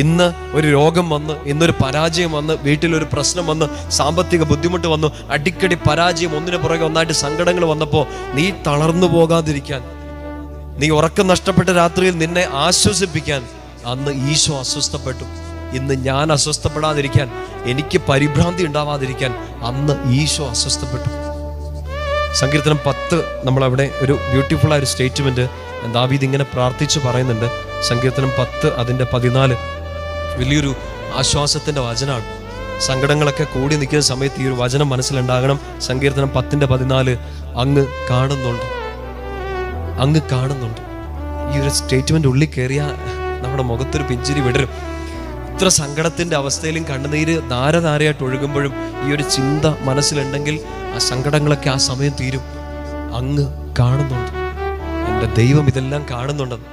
ഇന്ന് ഒരു രോഗം വന്ന്, ഇന്നൊരു പരാജയം വന്ന്, വീട്ടിലൊരു പ്രശ്നം വന്ന്, സാമ്പത്തിക ബുദ്ധിമുട്ട് വന്നു, അടിക്കടി പരാജയം, ഒന്നിനു പുറകെ ഒന്നായിട്ട് സങ്കടങ്ങൾ വന്നപ്പോൾ നീ തളർന്നു പോകാതിരിക്കാൻ, നീ ഉറക്കം നഷ്ടപ്പെട്ട രാത്രിയിൽ നിന്നെ ആശ്വസിപ്പിക്കാൻ അന്ന് ഈശോ അസ്വസ്ഥപ്പെട്ടു. ഇന്ന് ഞാൻ അസ്വസ്ഥപ്പെടാതിരിക്കാൻ, എനിക്ക് പരിഭ്രാന്തി ഉണ്ടാവാതിരിക്കാൻ അന്ന് ഈശോ അസ്വസ്ഥപ്പെട്ടു. സങ്കീർത്തനം 10 നമ്മളവിടെ ഒരു ബ്യൂട്ടിഫുൾ ആയ ഒരു സ്റ്റേറ്റ്മെന്റ് ദാവീദ് ഇങ്ങനെ പ്രാർത്ഥിച്ചു പറയുന്നുണ്ട്. സങ്കീർത്തനം 10 അതിൻ്റെ 14 വലിയൊരു ആശ്വാസത്തിന്റെ വചനമാണ്. സങ്കടങ്ങളൊക്കെ കൂടി നിൽക്കുന്ന സമയത്ത് ഈ ഒരു വചനം മനസ്സിലുണ്ടാകണം. സങ്കീർത്തനം 10:14 അങ്ങ് കാണുന്നുണ്ട്, അങ്ങ് കാണുന്നുണ്ട്. ഈ ഒരു സ്റ്റേറ്റ്മെന്റ് ഉള്ളിൽ കയറിയ നമ്മുടെ മുഖത്തൊരു പിഞ്ചിരി വിടരും. ഇത്ര സങ്കടത്തിന്റെ അവസ്ഥയിലും കണ്ണുനീര് ധാരധാരയായിട്ട് ഒഴുകുമ്പോഴും ഈ ഒരു ചിന്ത മനസ്സിലുണ്ടെങ്കിൽ ആ സങ്കടങ്ങളൊക്കെ ആ സമയം തീരും. അങ്ങ് കാണുന്നുണ്ട്, എൻ്റെ ദൈവം ഇതെല്ലാം കാണുന്നുണ്ടെന്ന്.